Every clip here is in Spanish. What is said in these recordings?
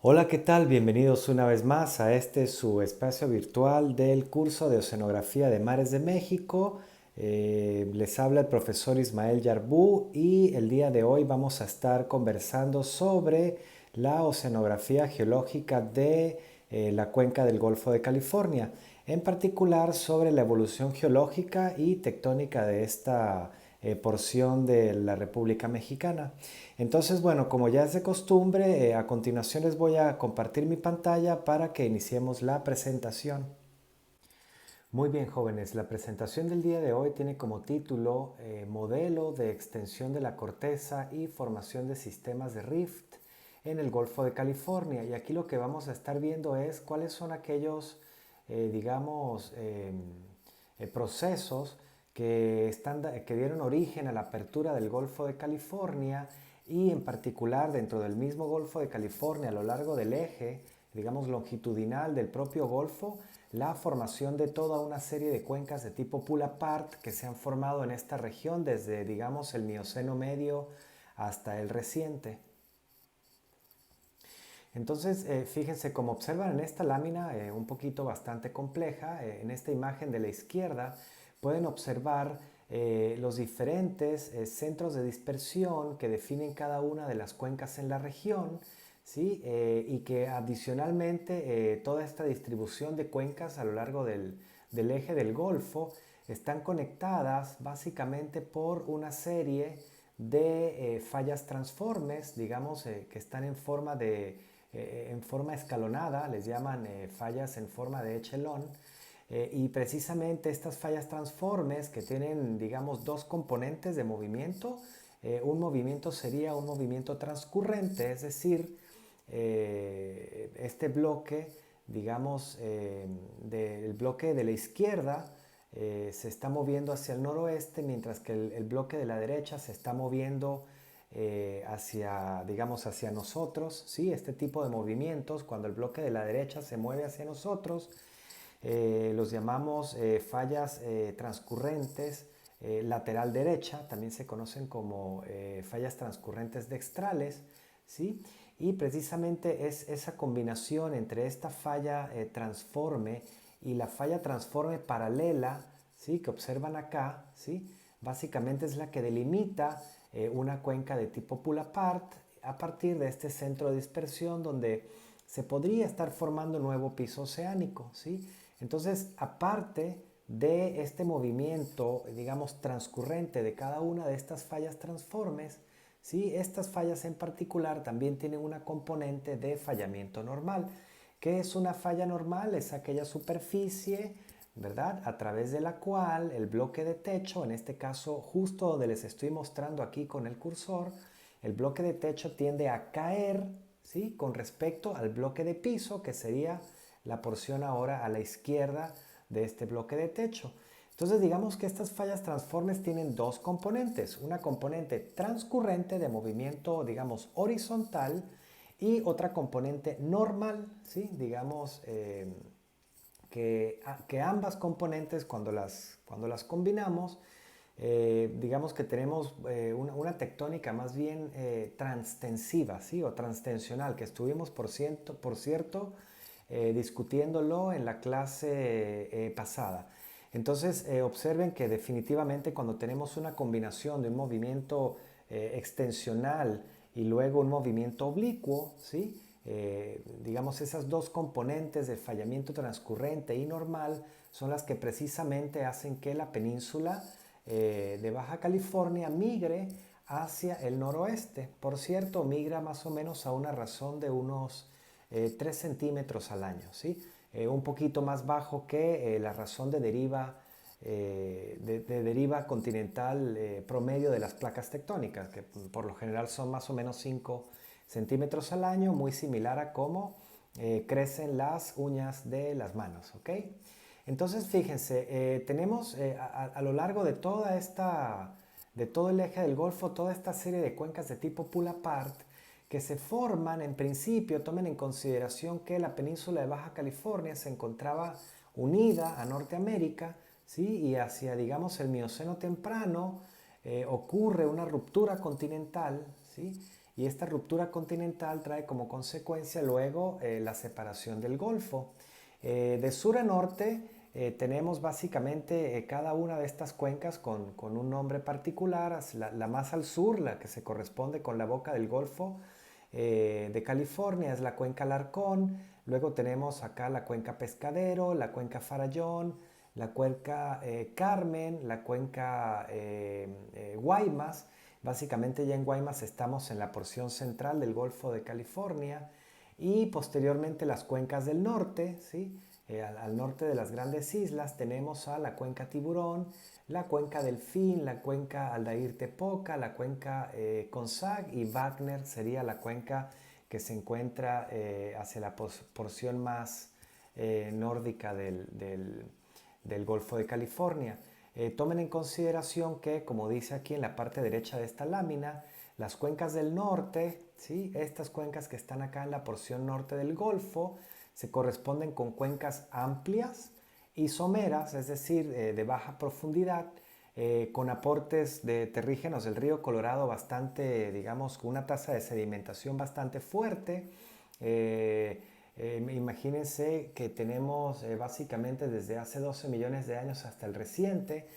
Hola, ¿qué tal? Bienvenidos una vez más a este su espacio virtual del curso de Oceanografía de Mares de México. Les habla el profesor Ismael Yarbú y el día de hoy vamos a estar conversando sobre la oceanografía geológica de la cuenca del Golfo de California, en particular sobre la evolución geológica y tectónica de esta porción de la República Mexicana. Entonces, bueno, como ya es de costumbre, a continuación les voy a compartir mi pantalla para que iniciemos la presentación. Muy bien, jóvenes, la presentación del día de hoy tiene como título Modelo de extensión de la corteza y formación de sistemas de rift en el Golfo de California. Y aquí lo que vamos a estar viendo es cuáles son aquellos, digamos, procesos que dieron origen a la apertura del Golfo de California y en particular dentro del mismo Golfo de California a lo largo del eje, digamos, longitudinal del propio Golfo, la formación de toda una serie de cuencas de tipo pull apart que se han formado en esta región desde, digamos, el Mioceno medio hasta el reciente. Entonces, fíjense, como observan en esta lámina, un poquito bastante compleja, en esta imagen de la izquierda, pueden observar los diferentes centros de dispersión que definen cada una de las cuencas en la región, ¿sí? Y que adicionalmente toda esta distribución de cuencas a lo largo del eje del Golfo están conectadas básicamente por una serie de fallas transformes, digamos, que están en forma escalonada, les llaman fallas en forma de echelón, y precisamente estas fallas transformes que tienen, digamos, dos componentes de movimiento, un movimiento sería un movimiento transcurrente, es decir, este bloque, digamos, del bloque de la izquierda se está moviendo hacia el noroeste, mientras que el bloque de la derecha se está moviendo hacia, digamos, hacia nosotros, ¿sí? Este tipo de movimientos, cuando el bloque de la derecha se mueve hacia nosotros, los llamamos fallas transcurrentes lateral derecha, también se conocen como fallas transcurrentes dextrales, ¿sí? Y precisamente es esa combinación entre esta falla transforme y la falla transforme paralela, ¿sí? Que observan acá, ¿sí? Básicamente es la que delimita una cuenca de tipo pull apart a partir de este centro de dispersión donde se podría estar formando un nuevo piso oceánico, ¿sí? Entonces, aparte de este movimiento, digamos, transcurrente de cada una de estas fallas transformes, ¿sí? Estas fallas en particular también tienen una componente de fallamiento normal. ¿Qué es una falla normal? Es aquella superficie, ¿verdad? A través de la cual el bloque de techo, en este caso justo donde les estoy mostrando aquí con el cursor, el bloque de techo tiende a caer, ¿sí? Con respecto al bloque de piso, que sería la porción ahora a la izquierda de este bloque de techo. Entonces digamos que estas fallas transformes tienen dos componentes, una componente transcurrente de movimiento, digamos, horizontal y otra componente normal, ¿sí? Digamos que ambas componentes cuando las combinamos, digamos que tenemos una tectónica más bien transtensiva, ¿sí? O transtensional, que estuvimos por cierto discutiéndolo en la clase pasada. Entonces observen que definitivamente cuando tenemos una combinación de un movimiento extensional y luego un movimiento oblicuo, ¿sí? Digamos esas dos componentes de fallamiento transcurrente y normal son las que precisamente hacen que la península de Baja California migre hacia el noroeste. Por cierto, migra más o menos a una razón de unos 3 centímetros al año, ¿sí? Un poquito más bajo que la razón de deriva, de deriva continental promedio de las placas tectónicas, que por lo general son más o menos 5 centímetros al año, muy similar a cómo crecen las uñas de las manos, ¿ok? Entonces, fíjense, tenemos a lo largo de toda de todo el eje del Golfo, toda esta serie de cuencas de tipo pull apart que se forman en principio, tomen en consideración que la península de Baja California se encontraba unida a Norteamérica, ¿sí? Y hacia, digamos, el Mioceno temprano ocurre una ruptura continental, ¿sí? y esta ruptura continental trae como consecuencia luego la separación del Golfo. De sur a norte tenemos básicamente cada una de estas cuencas con un nombre particular. La más al sur, la que se corresponde con la boca del Golfo de California, es la cuenca Alarcón. Luego tenemos acá la cuenca Pescadero, la cuenca Farallón, la cuenca Carmen, la cuenca Guaymas. Básicamente ya en Guaymas estamos en la porción central del Golfo de California y posteriormente las cuencas del norte, ¿sí? Al norte de las grandes islas tenemos a la cuenca Tiburón, la cuenca Delfín, la cuenca Aldair-Tepoca, la cuenca Consag, y Wagner sería la cuenca que se encuentra hacia la porción más nórdica del Golfo de California. Tomen en consideración que, como dice aquí en la parte derecha de esta lámina, las cuencas del norte, ¿sí? Estas cuencas que están acá en la porción norte del Golfo, se corresponden con cuencas amplias y someras, es decir, de baja profundidad, con aportes de terrígenos del río Colorado bastante, digamos, con una tasa de sedimentación bastante fuerte. Imagínense que tenemos básicamente desde hace 12 millones de años hasta el reciente,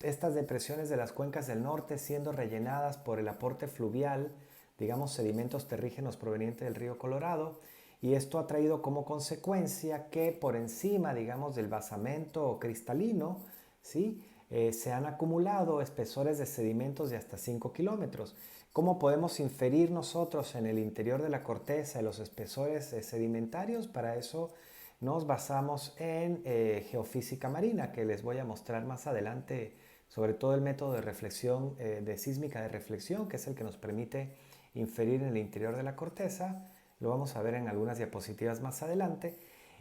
estas depresiones de las cuencas del norte siendo rellenadas por el aporte fluvial, digamos, sedimentos terrígenos provenientes del río Colorado, y esto ha traído como consecuencia que por encima, digamos, del basamento cristalino, ¿sí? Se han acumulado espesores de sedimentos de hasta 5 kilómetros. ¿Cómo podemos inferir nosotros en el interior de la corteza los espesores sedimentarios? Para eso nos basamos en geofísica marina, que les voy a mostrar más adelante, sobre todo el método de reflexión, de sísmica de reflexión, que es el que nos permite inferir en el interior de la corteza. Lo vamos a ver en algunas diapositivas más adelante.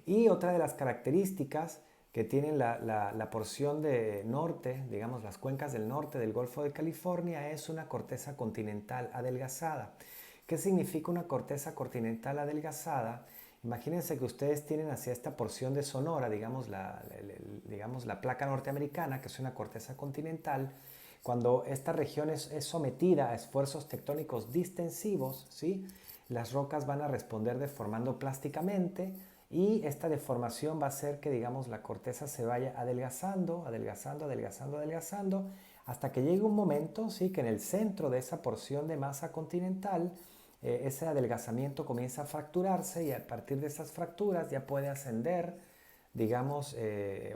Y otra de las características que tienen la porción de norte, digamos las cuencas del norte del Golfo de California, es una corteza continental adelgazada. ¿Qué significa una corteza continental adelgazada? Imagínense que ustedes tienen hacia esta porción de Sonora, digamos la placa norteamericana, que es una corteza continental. Cuando esta región es sometida a esfuerzos tectónicos distensivos, ¿sí? Las rocas van a responder deformando plásticamente, y esta deformación va a hacer que, digamos, la corteza se vaya adelgazando, adelgazando, adelgazando, adelgazando, hasta que llegue un momento, ¿sí? Que en el centro de esa porción de masa continental, ese adelgazamiento comienza a fracturarse, y a partir de esas fracturas ya puede ascender, digamos,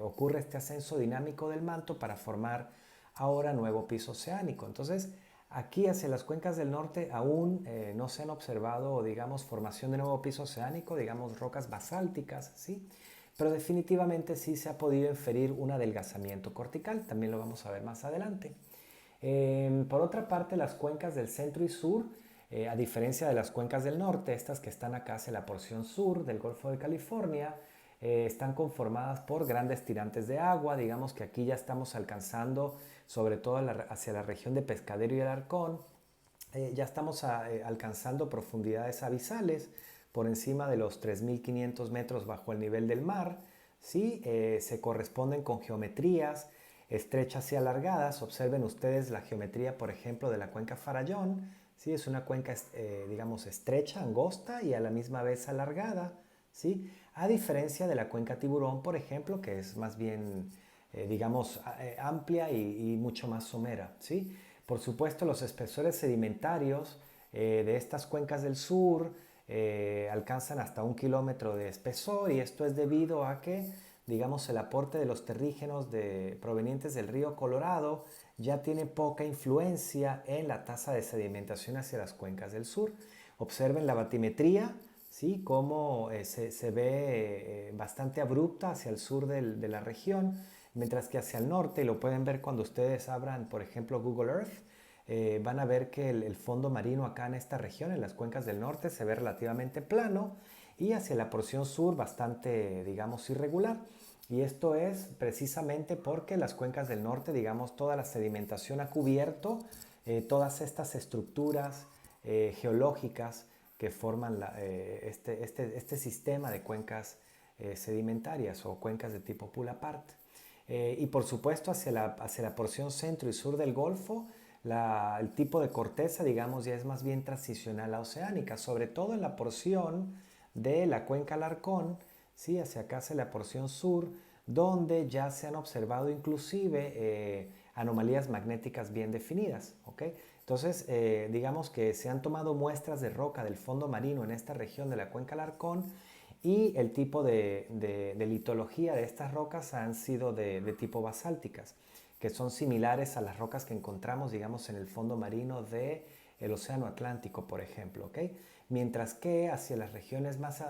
ocurre este ascenso dinámico del manto para formar ahora nuevo piso oceánico. Entonces, aquí hacia las cuencas del norte aún no se han observado, digamos, formación de nuevo piso oceánico, digamos, rocas basálticas, ¿sí? Pero definitivamente sí se ha podido inferir un adelgazamiento cortical, también lo vamos a ver más adelante. Por otra parte, las cuencas del centro y sur, a diferencia de las cuencas del norte, estas que están acá hacia la porción sur del Golfo de California, están conformadas por grandes tirantes de agua. Digamos que aquí ya estamos alcanzando, sobre todo hacia la región de Pescadero y Alarcón, ya estamos alcanzando profundidades abisales por encima de los 3.500 metros bajo el nivel del mar, ¿sí? Se corresponden con geometrías estrechas y alargadas. Observen ustedes la geometría, por ejemplo, de la cuenca Farallón, ¿sí? Es una cuenca, digamos, estrecha, angosta y a la misma vez alargada, ¿sí? A diferencia de la cuenca Tiburón, por ejemplo, que es más bien, digamos, amplia y mucho más somera, ¿sí? Por supuesto, los espesores sedimentarios de estas cuencas del sur alcanzan hasta 1 kilómetro de espesor, y esto es debido a que, digamos, el aporte de los terrígenos provenientes del río Colorado ya tiene poca influencia en la tasa de sedimentación hacia las cuencas del sur. Observen la batimetría, ¿sí? Cómo se ve bastante abrupta hacia el sur de la región, mientras que hacia el norte, y lo pueden ver cuando ustedes abran, por ejemplo, Google Earth, van a ver que el fondo marino acá en esta región, en las cuencas del norte, se ve relativamente plano, y hacia la porción sur bastante, digamos, irregular. Y esto es precisamente porque las cuencas del norte, digamos, toda la sedimentación ha cubierto todas estas estructuras geológicas que forman este sistema de cuencas sedimentarias o cuencas de tipo pull apart. Y por supuesto hacia la porción centro y sur del Golfo, el tipo de corteza, digamos, ya es más bien transicional a oceánica, sobre todo en la porción de la cuenca Alarcón, ¿sí? Hacia acá, hacia la porción sur, donde ya se han observado inclusive anomalías magnéticas bien definidas, ¿ok? Entonces, digamos que se han tomado muestras de roca del fondo marino en esta región de la cuenca Alarcón y el tipo de litología de estas rocas han sido de tipo basálticas, que son similares a las rocas que encontramos, digamos, en el fondo marino del Océano Atlántico, por ejemplo, ¿ok? Mientras que hacia las regiones más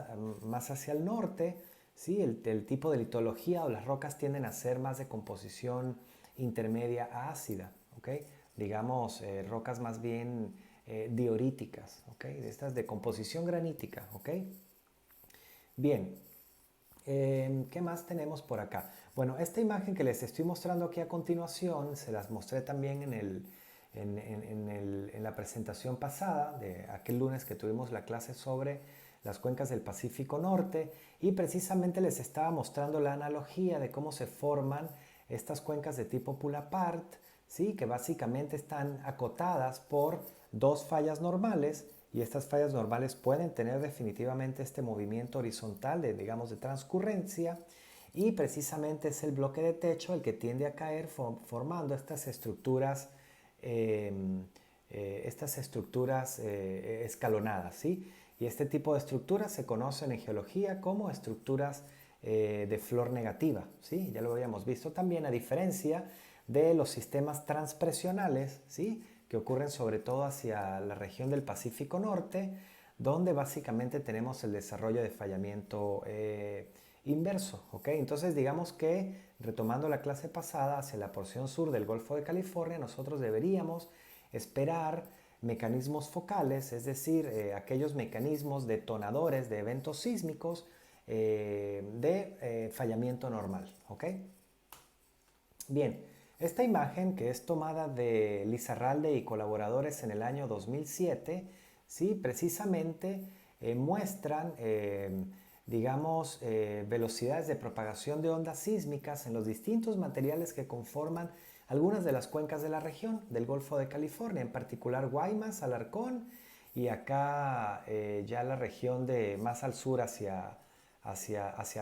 hacia el norte, ¿sí? El tipo de litología o las rocas tienden a ser más de composición intermedia a ácida, ¿ok? Digamos, rocas más bien dioríticas, ¿ok? De estas de composición granítica, ¿ok? Bien, ¿qué más tenemos por acá? Bueno, esta imagen que les estoy mostrando aquí a continuación, se las mostré también en la presentación pasada, de aquel lunes que tuvimos la clase sobre las cuencas del Pacífico Norte, y precisamente les estaba mostrando la analogía de cómo se forman estas cuencas de tipo pull apart, ¿sí? Que básicamente están acotadas por dos fallas normales, y estas fallas normales pueden tener definitivamente este movimiento horizontal de, digamos, de transcurrencia, y precisamente es el bloque de techo el que tiende a caer formando estas estructuras escalonadas, ¿sí? Y este tipo de estructuras se conocen en geología como estructuras de flor negativa, ¿sí? Ya lo habíamos visto también, a diferencia de los sistemas transpresionales, ¿sí? Que ocurren sobre todo hacia la región del Pacífico Norte, donde básicamente tenemos el desarrollo de fallamiento inverso, ¿ok? Entonces digamos que, retomando la clase pasada, hacia la porción sur del Golfo de California, nosotros deberíamos esperar mecanismos focales, es decir, aquellos mecanismos detonadores de eventos sísmicos de fallamiento normal, ¿ok? Bien, esta imagen, que es tomada de Lizarralde y colaboradores en el año 2007, ¿sí? Precisamente muestran, digamos, velocidades de propagación de ondas sísmicas en los distintos materiales que conforman algunas de las cuencas de la región del Golfo de California, en particular Guaymas, Alarcón, y acá ya la región de más al sur hacia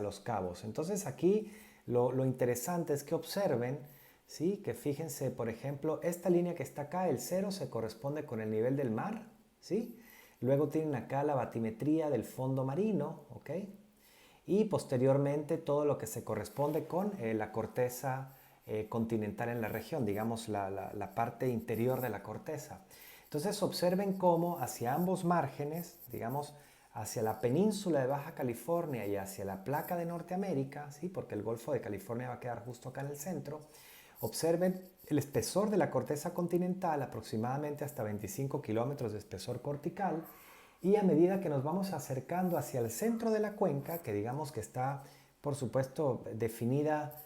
Los Cabos. Entonces aquí lo interesante es que observen, ¿sí? Que fíjense, por ejemplo, esta línea que está acá, el cero, se corresponde con el nivel del mar, ¿sí? Luego tienen acá la batimetría del fondo marino, ¿ok? Y posteriormente todo lo que se corresponde con la corteza continental en la región, digamos la parte interior de la corteza. Entonces observen cómo hacia ambos márgenes, digamos hacia la península de Baja California y hacia la placa de Norteamérica, ¿sí? Porque el Golfo de California va a quedar justo acá en el centro, observen el espesor de la corteza continental, aproximadamente hasta 25 kilómetros de espesor cortical, y a medida que nos vamos acercando hacia el centro de la cuenca, que digamos que está, por supuesto, definida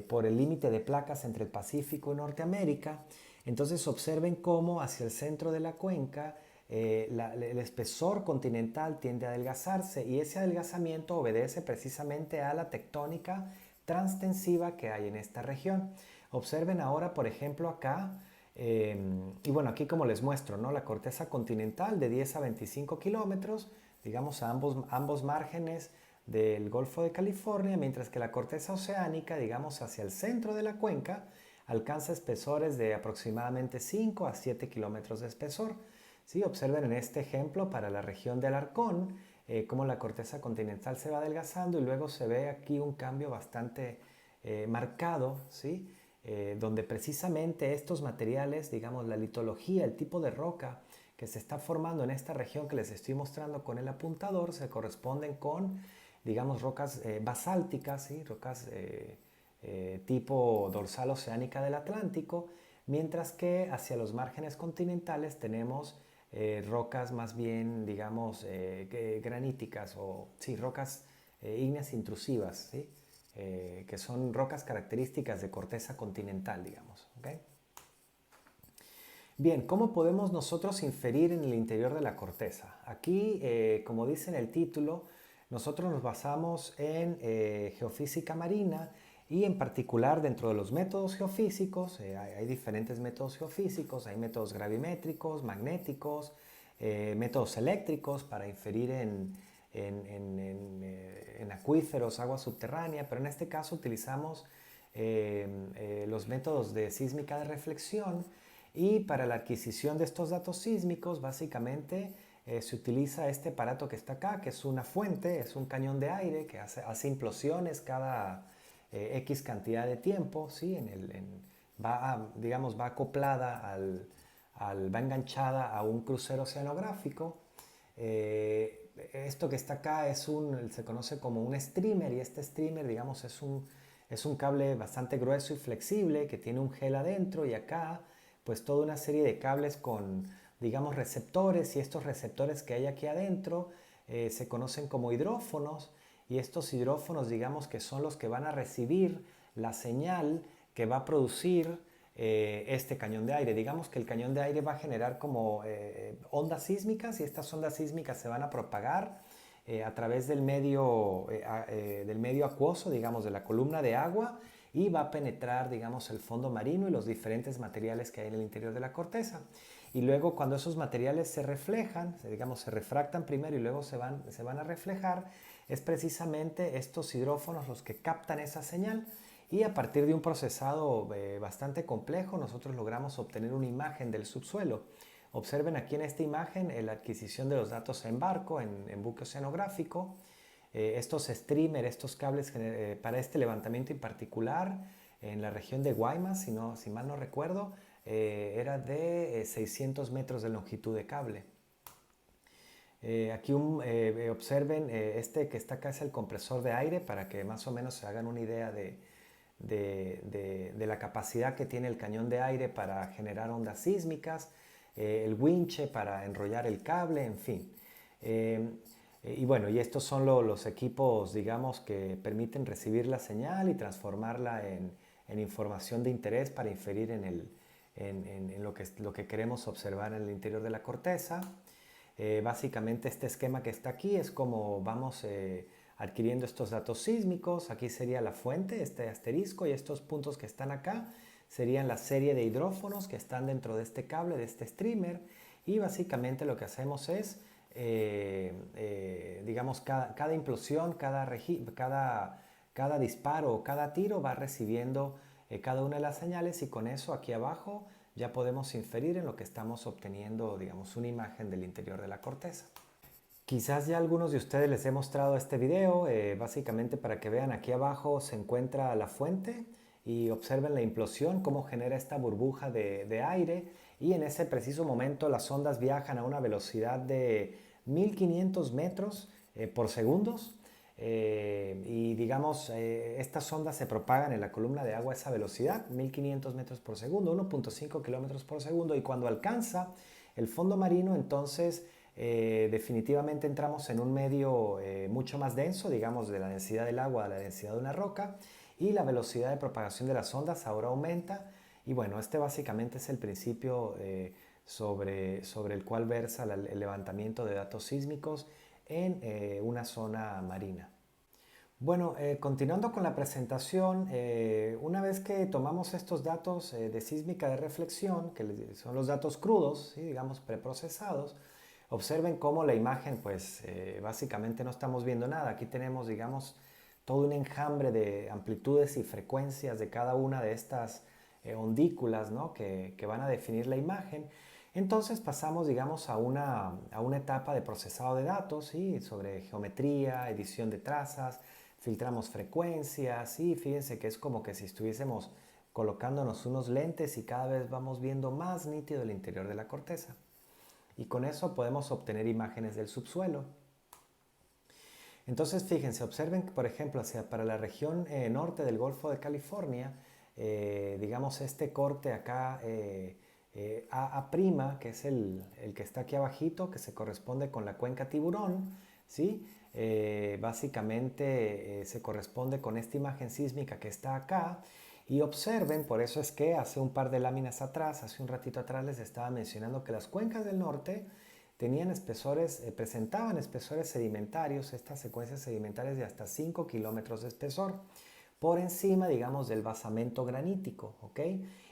por el límite de placas entre el Pacífico y Norteamérica, entonces observen cómo hacia el centro de la cuenca el espesor continental tiende a adelgazarse, y ese adelgazamiento obedece precisamente a la tectónica transtensiva que hay en esta región. Observen ahora, por ejemplo, acá, y bueno, aquí como les muestro, ¿no? La corteza continental de 10 a 25 kilómetros, digamos a ambos márgenes del Golfo de California, mientras que la corteza oceánica, digamos hacia el centro de la cuenca, alcanza espesores de aproximadamente 5 a 7 kilómetros de espesor. ¿Sí? Observen en este ejemplo para la región del Alarcón cómo la corteza continental se va adelgazando, y luego se ve aquí un cambio bastante marcado, ¿sí? Donde precisamente estos materiales, digamos la litología, el tipo de roca que se está formando en esta región que les estoy mostrando con el apuntador, se corresponden con, digamos, rocas basálticas, ¿sí? Rocas tipo dorsal oceánica del Atlántico, mientras que hacia los márgenes continentales tenemos rocas más bien, digamos, graníticas, o sí, rocas ígneas intrusivas, ¿sí? Que son rocas características de corteza continental, digamos. ¿Okay? Bien, ¿cómo podemos nosotros inferir en el interior de la corteza? Aquí, como dice en el título, nosotros nos basamos en geofísica marina, y en particular dentro de los métodos geofísicos, hay diferentes métodos geofísicos, hay métodos gravimétricos, magnéticos, métodos eléctricos para inferir en acuíferos, agua subterránea, pero en este caso utilizamos los métodos de sísmica de reflexión, y para la adquisición de estos datos sísmicos básicamente se utiliza este aparato que está acá, que es una fuente, es un cañón de aire que hace implosiones cada X cantidad de tiempo, ¿sí? Va acoplada va enganchada a un crucero oceanográfico. Esto que está acá se conoce como un streamer, y este streamer, digamos, es un cable bastante grueso y flexible que tiene un gel adentro, y acá pues toda una serie de cables con, digamos, receptores, y estos receptores que hay aquí adentro se conocen como hidrófonos, y estos hidrófonos, digamos, que son los que van a recibir la señal que va a producir este cañón de aire. Digamos que el cañón de aire va a generar como ondas sísmicas, y estas ondas sísmicas se van a propagar a través del medio acuoso, digamos, de la columna de agua, y va a penetrar, digamos, el fondo marino y los diferentes materiales que hay en el interior de la corteza. Y luego, cuando esos materiales se reflejan, digamos, se refractan primero y luego se van a reflejar, es precisamente estos hidrófonos los que captan esa señal, y a partir de un procesado bastante complejo nosotros logramos obtener una imagen del subsuelo. Observen aquí en esta imagen la adquisición de los datos en barco, en buque oceanográfico. Estos streamers, estos cables para este levantamiento en particular en la región de Guaymas, si mal no recuerdo, era de 600 metros de longitud de cable. Aquí observen, este que está acá es el compresor de aire, para que más o menos se hagan una idea de la capacidad que tiene el cañón de aire para generar ondas sísmicas, el winche para enrollar el cable, en fin. Y bueno, y estos son los equipos, digamos, que permiten recibir la señal y transformarla en información de interés para inferir en lo que queremos observar en el interior de la corteza. Básicamente este esquema que está aquí es como vamos adquiriendo estos datos sísmicos. Aquí sería la fuente, este asterisco, y estos puntos que están acá serían la serie de hidrófonos que están dentro de este cable, de este streamer, y básicamente lo que hacemos es, digamos, cada implosión, cada disparo o cada tiro va recibiendo cada una de las señales, y con eso aquí abajo ya podemos inferir en lo que estamos obteniendo, digamos, una imagen del interior de la corteza. Quizás ya algunos de ustedes les he mostrado este video, básicamente para que vean, aquí abajo se encuentra la fuente, y observen la implosión, cómo genera esta burbuja de aire, y en ese preciso momento las ondas viajan a una velocidad de 1500 metros por segundos. Y digamos, estas ondas se propagan en la columna de agua a esa velocidad, 1500 metros por segundo, 1.5 kilómetros por segundo, y cuando alcanza el fondo marino, entonces definitivamente entramos en un medio mucho más denso, digamos, de la densidad del agua a la densidad de una roca, y la velocidad de propagación de las ondas ahora aumenta. Y bueno, este básicamente es el principio sobre el cual versa el levantamiento de datos sísmicos en una zona marina. Bueno, continuando con la presentación, una vez que tomamos estos datos de sísmica de reflexión, que son los datos crudos, ¿sí? Digamos preprocesados, observen cómo la imagen, pues básicamente no estamos viendo nada. Aquí tenemos, digamos, todo un enjambre de amplitudes y frecuencias de cada una de estas ondículas, ¿no? que van a definir la imagen. Entonces pasamos, digamos, a una etapa de procesado de datos, ¿sí? Sobre geometría, edición de trazas, filtramos frecuencias, y fíjense que es como que si estuviésemos colocándonos unos lentes, y cada vez vamos viendo más nítido el interior de la corteza. Y con eso podemos obtener imágenes del subsuelo. Entonces, fíjense, observen que, por ejemplo, para la región norte del Golfo de California, digamos, este corte acá, AA', que es el que está aquí abajito, que se corresponde con la cuenca Tiburón, ¿sí? Básicamente se corresponde con esta imagen sísmica que está acá. Y observen, por eso es que hace un par de láminas atrás, hace un ratito atrás les estaba mencionando que las cuencas del norte tenían presentaban espesores sedimentarios, estas secuencias sedimentarias de hasta 5 kilómetros de espesor. por encima, digamos, del basamento granítico, ¿ok?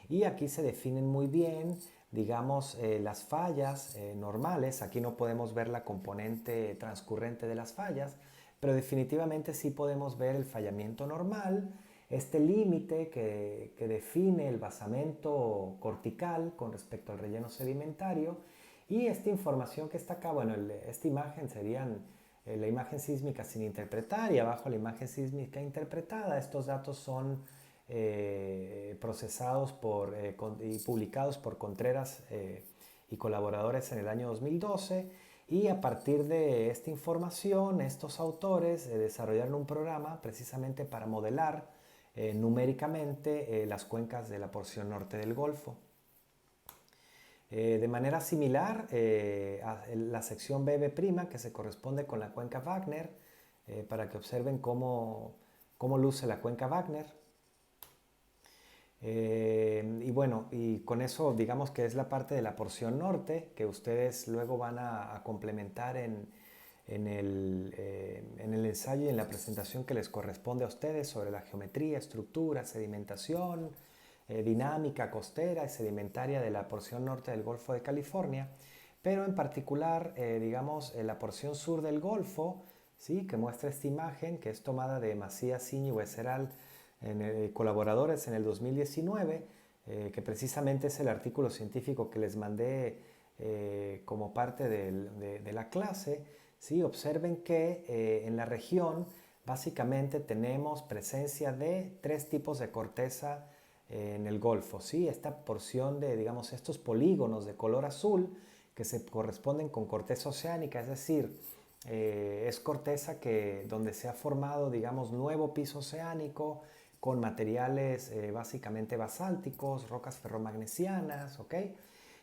Y aquí se definen muy bien, digamos, las fallas normales. Aquí no podemos ver la componente transcurrente de las fallas, pero definitivamente sí podemos ver el fallamiento normal, este límite que define el basamento cortical con respecto al relleno sedimentario, y esta información que está acá, bueno, esta imagen serían la imagen sísmica sin interpretar y abajo la imagen sísmica interpretada. Estos datos son procesados y publicados por Contreras y colaboradores en el año 2012, y a partir de esta información estos autores desarrollaron un programa precisamente para modelar numéricamente las cuencas de la porción norte del Golfo. De manera similar, la sección BB', que se corresponde con la cuenca Wagner, para que observen cómo luce la cuenca Wagner. Y bueno, y con eso digamos que es la parte de la porción norte que ustedes luego van a complementar en el ensayo y en la presentación que les corresponde a ustedes sobre la geometría, estructura, sedimentación, dinámica costera y sedimentaria de la porción norte del Golfo de California, pero en particular, digamos, la porción sur del Golfo, ¿sí? Que muestra esta imagen que es tomada de Macías, Siñi y Becerral, colaboradores en el 2019, que precisamente es el artículo científico que les mandé como parte de la clase. ¿Sí? Observen que en la región básicamente tenemos presencia de tres tipos de corteza en el Golfo. ¿Sí? Esta porción de, digamos, estos polígonos de color azul que se corresponden con corteza oceánica, es decir, es corteza donde se ha formado, digamos, nuevo piso oceánico con materiales básicamente basálticos, rocas ferromagnesianas, ¿ok?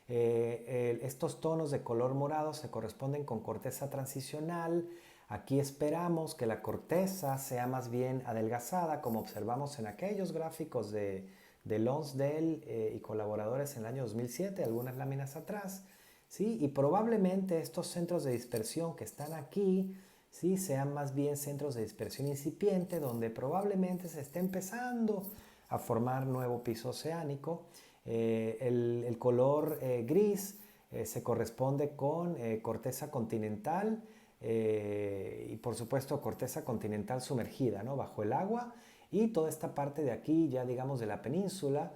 Estos tonos de color morado se corresponden con corteza transicional. Aquí esperamos que la corteza sea más bien adelgazada, como observamos en aquellos gráficos de Lonsdale y colaboradores en el año 2007, algunas láminas atrás, ¿sí? Y probablemente estos centros de dispersión que están aquí, ¿sí? Sean más bien centros de dispersión incipiente, donde probablemente se esté empezando a formar nuevo piso oceánico. El color gris se corresponde con corteza continental y por supuesto corteza continental sumergida, ¿no? Bajo el agua, y toda esta parte de aquí ya digamos de la península,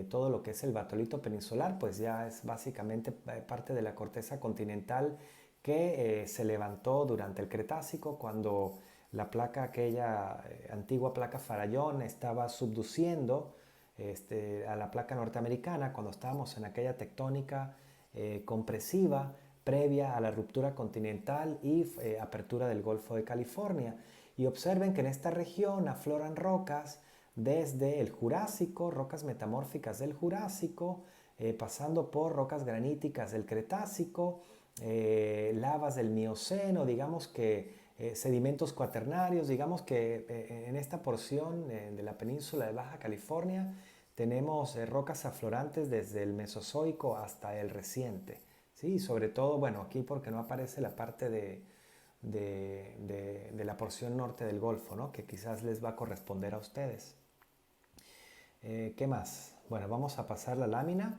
todo lo que es el batolito peninsular, pues ya es básicamente parte de la corteza continental que se levantó durante el Cretácico, cuando la placa, aquella antigua placa Farallón, estaba subduciendo a la placa norteamericana, cuando estábamos en aquella tectónica compresiva previa a la ruptura continental y apertura del Golfo de California. Y observen que en esta región afloran rocas desde el Jurásico, rocas metamórficas del Jurásico, pasando por rocas graníticas del Cretácico, lavas del Mioceno, digamos que sedimentos cuaternarios, digamos que en esta porción de la península de Baja California tenemos rocas aflorantes desde el Mesozoico hasta el reciente, ¿sí? Sobre todo, bueno, aquí porque no aparece la parte de la porción norte del Golfo, ¿no? Que quizás les va a corresponder a ustedes. ¿Qué más? Bueno, vamos a pasar la lámina.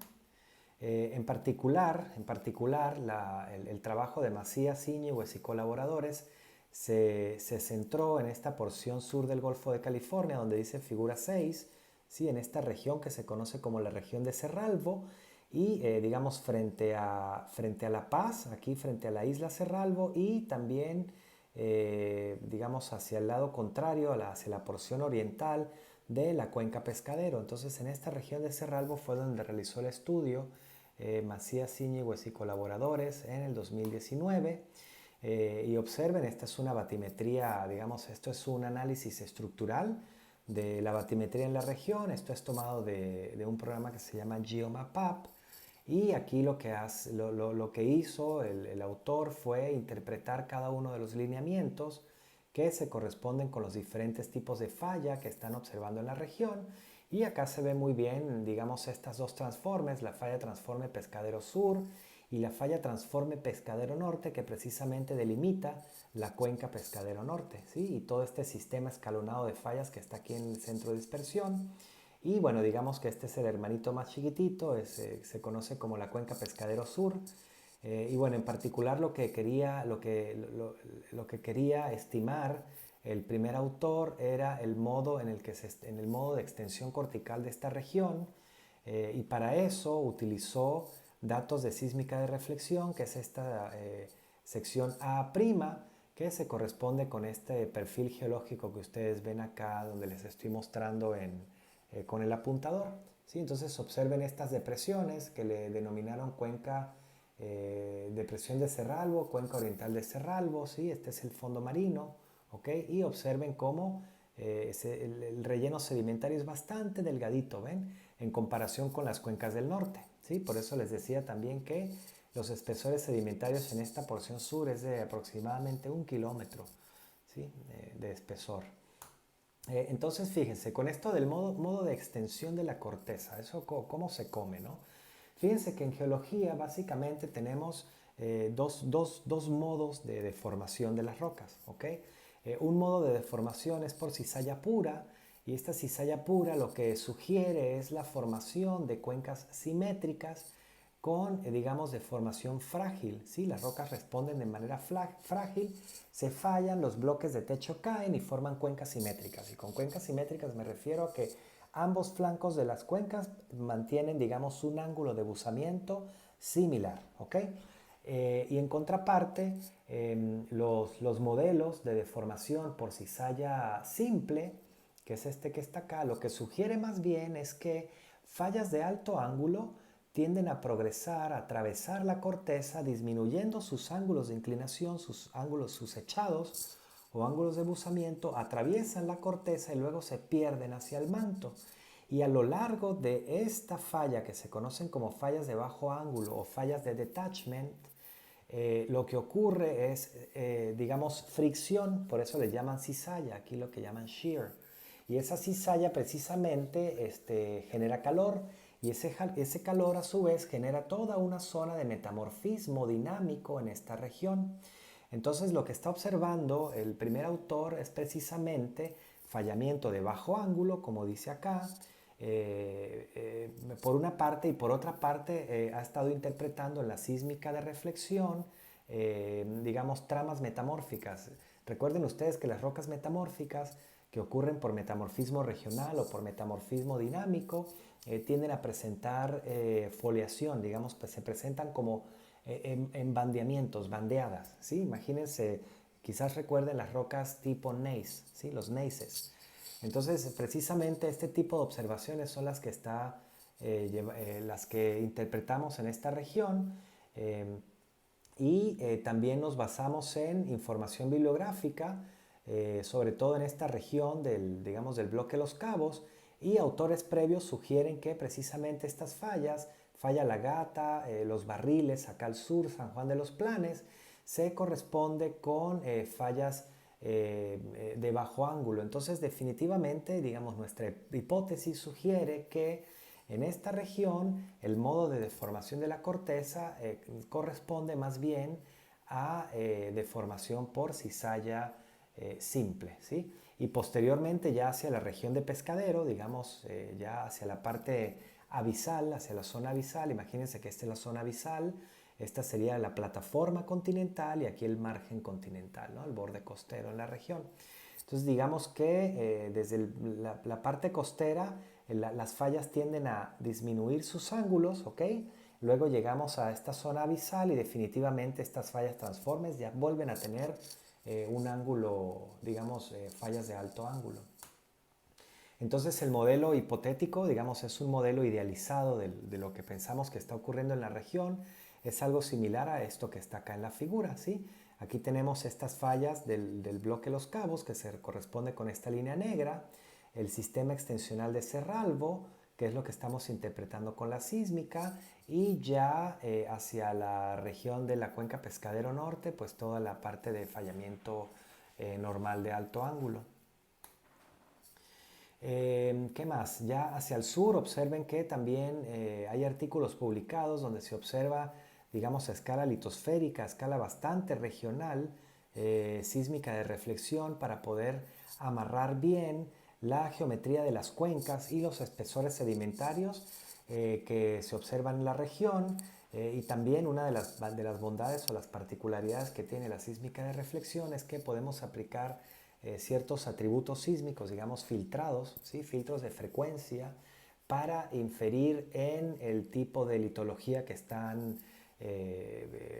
En particular el trabajo de Macías, Íñiguez y colaboradores se centró en esta porción sur del Golfo de California, donde dice figura 6, ¿sí? En esta región que se conoce como la región de Cerralvo, y digamos frente a La Paz, aquí frente a la isla Cerralvo, y también digamos hacia el lado contrario, hacia la porción oriental de la cuenca Pescadero. Entonces en esta región de Cerralvo fue donde realizó el estudio Macías, Íñiguez y colaboradores en el 2019. Y observen, esta es una batimetría, digamos, esto es un análisis estructural de la batimetría en la región. Esto es tomado de un programa que se llama GeoMapApp. Y aquí lo que hizo el autor fue interpretar cada uno de los lineamientos que se corresponden con los diferentes tipos de falla que están observando en la región. Y acá se ve muy bien, digamos, estas dos transformes, la falla transforme Pescadero Sur y la falla Transforme Pescadero Norte, que precisamente delimita la cuenca Pescadero Norte, ¿sí? Y todo este sistema escalonado de fallas que está aquí en el centro de dispersión. Y bueno, digamos que este es el hermanito más chiquitito, se conoce como la cuenca Pescadero Sur. Y bueno, en particular lo que quería estimar el primer autor era el modo en el modo de extensión cortical de esta región, y para eso utilizó datos de sísmica de reflexión, que es esta sección A', que se corresponde con este perfil geológico que ustedes ven acá, donde les estoy mostrando con el apuntador, ¿sí? Entonces observen estas depresiones que le denominaron cuenca, depresión de Cerralbo, cuenca oriental de Cerralbo, ¿sí? Este es el fondo marino, ¿ok? Y observen cómo el relleno sedimentario es bastante delgadito, ¿ven? En comparación con las cuencas del norte, ¿sí? Por eso les decía también que los espesores sedimentarios en esta porción sur es de aproximadamente 1 kilómetro, ¿sí? De espesor. Entonces, fíjense, con esto del modo de extensión de la corteza, eso cómo se come, ¿no? Fíjense que en geología básicamente tenemos dos modos de deformación de las rocas, ¿ok? Un modo de deformación es por cizalla pura, y esta cizalla pura lo que sugiere es la formación de cuencas simétricas con, digamos, deformación frágil, ¿sí? Las rocas responden de manera frágil, se fallan, los bloques de techo caen y forman cuencas simétricas. Y con cuencas simétricas me refiero a que ambos flancos de las cuencas mantienen, digamos, un ángulo de buzamiento similar, ¿ok? Y en contraparte, los modelos de deformación por cizalla simple, que es este que está acá, lo que sugiere más bien es que fallas de alto ángulo tienden a progresar, a atravesar la corteza, disminuyendo sus ángulos de inclinación, sus ángulos susechados o ángulos de buzamiento, atraviesan la corteza y luego se pierden hacia el manto. Y a lo largo de esta falla, que se conocen como fallas de bajo ángulo o fallas de detachment, lo que ocurre es, digamos, fricción, por eso le llaman cizalla, aquí lo que llaman shear. Y esa cizalla precisamente genera calor, y ese calor a su vez genera toda una zona de metamorfismo dinámico en esta región. Entonces lo que está observando el primer autor es precisamente fallamiento de bajo ángulo, como dice acá, por una parte, y por otra parte ha estado interpretando en la sísmica de reflexión, digamos, tramas metamórficas. Recuerden ustedes que las rocas metamórficas que ocurren por metamorfismo regional o por metamorfismo dinámico tienden a presentar foliación, digamos, pues se presentan como en bandeamientos, bandeadas, ¿sí? Imagínense, quizás recuerden las rocas tipo gneiss, ¿sí? Los gneisses. Entonces, precisamente este tipo de observaciones son las que las que interpretamos en esta región, y también nos basamos en información bibliográfica, sobre todo en esta región digamos, del bloque Los Cabos, y autores previos sugieren que precisamente estas fallas, Falla La Gata, Los Barriles, acá al sur, San Juan de los Planes, se corresponde con fallas de bajo ángulo. Entonces, definitivamente, digamos, nuestra hipótesis sugiere que en esta región el modo de deformación de la corteza corresponde más bien a deformación por cizalla simple, ¿sí? Y posteriormente ya hacia la región de Pescadero, digamos, ya hacia la parte abisal, hacia la zona abisal, imagínense que esta es la zona abisal, esta sería la plataforma continental y aquí el margen continental, ¿no? El borde costero en la región. Entonces digamos que desde la parte costera las fallas tienden a disminuir sus ángulos, ¿ok? Luego llegamos a esta zona abisal y definitivamente estas fallas transformes ya vuelven a tener un ángulo, digamos, fallas de alto ángulo. Entonces el modelo hipotético, digamos, es un modelo idealizado de lo que pensamos que está ocurriendo en la región. Es algo similar a esto que está acá en la figura, ¿sí? Aquí tenemos estas fallas del bloque Los Cabos, que se corresponde con esta línea negra, el sistema extensional de Cerralbo, que es lo que estamos interpretando con la sísmica, y ya hacia la región de la cuenca Pescadero Norte, pues toda la parte de fallamiento normal de alto ángulo. ¿Qué más? Ya hacia el sur observen que también hay artículos publicados donde se observa digamos, a escala litosférica, a escala bastante regional, sísmica de reflexión, para poder amarrar bien la geometría de las cuencas y los espesores sedimentarios que se observan en la región. Y también una de las bondades o las particularidades que tiene la sísmica de reflexión es que podemos aplicar ciertos atributos sísmicos, digamos filtrados, ¿sí? Filtros de frecuencia, para inferir en el tipo de litología que están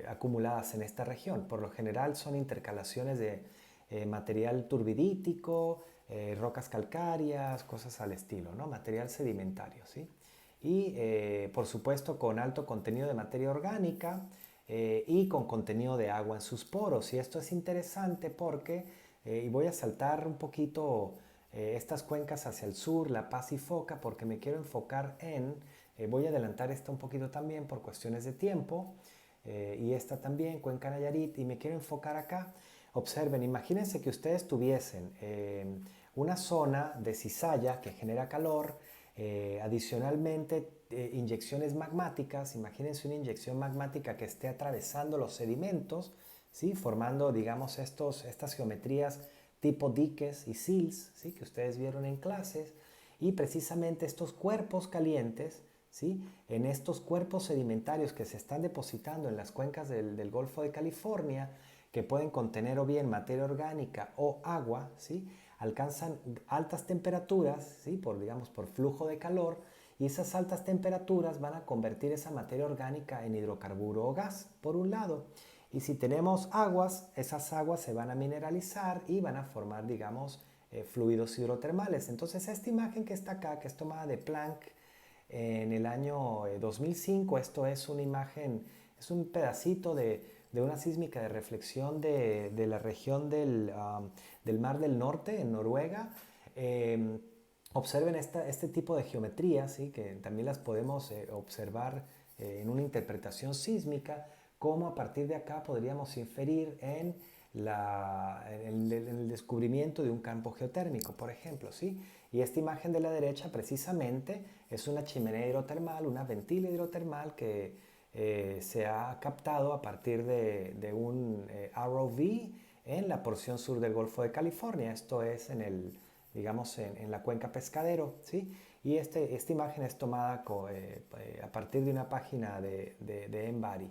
acumuladas en esta región. Por lo general son intercalaciones de material turbidítico, rocas calcáreas, cosas al estilo, ¿no? Material sedimentario, ¿sí? Y por supuesto con alto contenido de materia orgánica y con contenido de agua en sus poros. Y esto es interesante porque, y voy a saltar un poquito estas cuencas hacia el sur, La Paz y Foca, porque me quiero enfocar en, voy a adelantar esta un poquito también por cuestiones de tiempo, y esta también, Cuenca Nayarit, y me quiero enfocar acá. Observen, imagínense que ustedes tuviesen una zona de cizalla que genera calor, adicionalmente inyecciones magmáticas. Imagínense una inyección magmática que esté atravesando los sedimentos, ¿sí? Formando, digamos, estas geometrías tipo diques y sills, ¿sí? Que ustedes vieron en clases, y precisamente estos cuerpos calientes, ¿sí? En estos cuerpos sedimentarios que se están depositando en las cuencas del Golfo de California, que pueden contener o bien materia orgánica o agua, ¿sí? Alcanzan altas temperaturas, ¿sí? Digamos, por flujo de calor, y esas altas temperaturas van a convertir esa materia orgánica en hidrocarburo o gas, por un lado. Y si tenemos aguas, esas aguas se van a mineralizar y van a formar, digamos, fluidos hidrotermales. Entonces, esta imagen que está acá, que es tomada de Planck en el año 2005, esto es una imagen, es un pedacito de una sísmica de reflexión de la región del Mar del Norte, en Noruega. Observen este tipo de geometrías, ¿sí? Que también las podemos observar en una interpretación sísmica, cómo a partir de acá podríamos inferir en el descubrimiento de un campo geotérmico, por ejemplo, ¿sí? Y esta imagen de la derecha precisamente es una chimenea hidrotermal, una ventila hidrotermal que se ha captado a partir de un ROV en la porción sur del Golfo de California. Esto es digamos, en la cuenca Pescadero, ¿sí? Y esta imagen es tomada a partir de una página de Envari.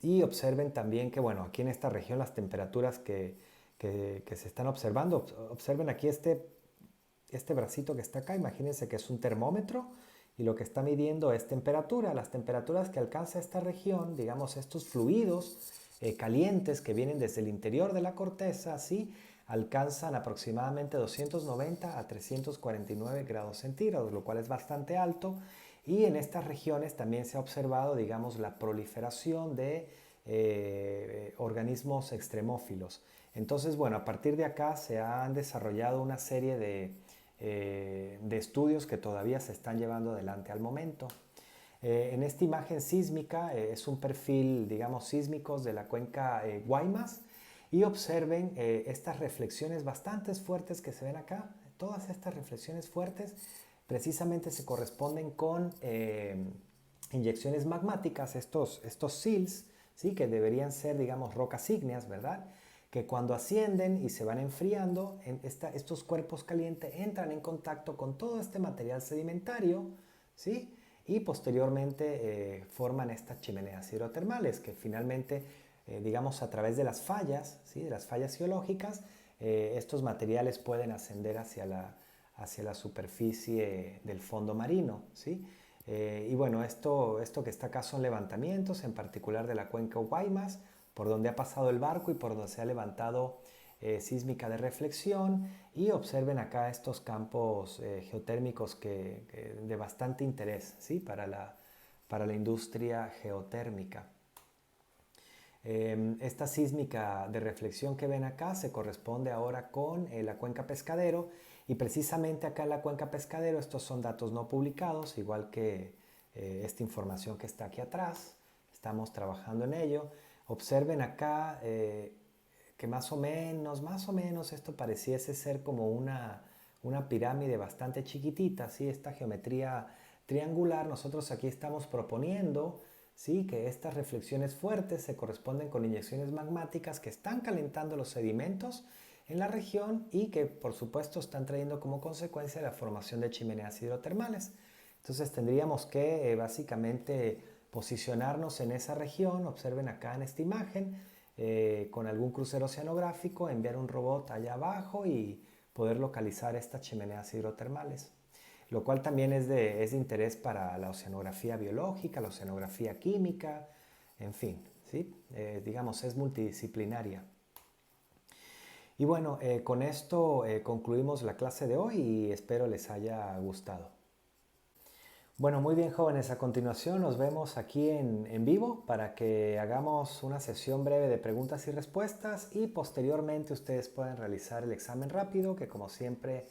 Y observen también que, bueno, aquí en esta región las temperaturas que se están observando, observen aquí este bracito que está acá, imagínense que es un termómetro, y lo que está midiendo es temperatura. Las temperaturas que alcanza esta región, digamos, estos fluidos calientes que vienen desde el interior de la corteza, ¿sí? Alcanzan aproximadamente 290 a 349 grados centígrados, lo cual es bastante alto. Y en estas regiones también se ha observado, digamos, la proliferación de organismos extremófilos. Entonces, bueno, a partir de acá se han desarrollado una serie de estudios que todavía se están llevando adelante al momento. En esta imagen sísmica es un perfil, digamos, sísmicos de la cuenca Guaymas, y observen estas reflexiones bastante fuertes que se ven acá. Todas estas reflexiones fuertes precisamente se corresponden con inyecciones magmáticas, estos sills, ¿sí? Que deberían ser, digamos, rocas ígneas, ¿verdad? Que cuando ascienden y se van enfriando, estos cuerpos calientes entran en contacto con todo este material sedimentario, ¿sí? Y posteriormente forman estas chimeneas hidrotermales que finalmente, digamos, a través de las fallas, ¿sí? De las fallas geológicas, estos materiales pueden ascender hacia la superficie del fondo marino, ¿sí? Y bueno, esto que está acá son levantamientos, en particular de la cuenca Guaymas, por donde ha pasado el barco y por donde se ha levantado sísmica de reflexión. Y observen acá estos campos geotérmicos de bastante interés, ¿sí? Para la industria geotérmica. Esta sísmica de reflexión que ven acá se corresponde ahora con la cuenca Pescadero, y precisamente acá en la cuenca Pescadero, estos son datos no publicados, igual que esta información que está aquí atrás. Estamos trabajando en ello. Observen acá que más o menos esto pareciese ser como una pirámide bastante chiquitita, ¿sí? Esta geometría triangular. Nosotros aquí estamos proponiendo, ¿sí? Que estas reflexiones fuertes se corresponden con inyecciones magmáticas que están calentando los sedimentos en la región y que por supuesto están trayendo como consecuencia la formación de chimeneas hidrotermales. Entonces tendríamos que básicamente posicionarnos en esa región, observen acá en esta imagen, con algún crucero oceanográfico, enviar un robot allá abajo y poder localizar estas chimeneas hidrotermales, lo cual también es de interés para la oceanografía biológica, la oceanografía química, en fin, ¿sí? Digamos, es multidisciplinaria. Y bueno, con esto concluimos la clase de hoy y espero les haya gustado. Bueno, muy bien jóvenes, a continuación nos vemos aquí en vivo para que hagamos una sesión breve de preguntas y respuestas y posteriormente ustedes puedan realizar el examen rápido que como siempre,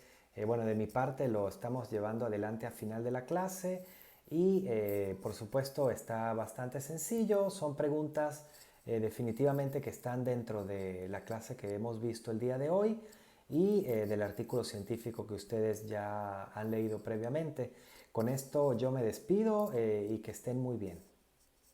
bueno, de mi parte lo estamos llevando adelante a final de la clase y por supuesto está bastante sencillo, son preguntas definitivamente que están dentro de la clase que hemos visto el día de hoy y del artículo científico que ustedes ya han leído previamente. Con esto yo me despido y que estén muy bien.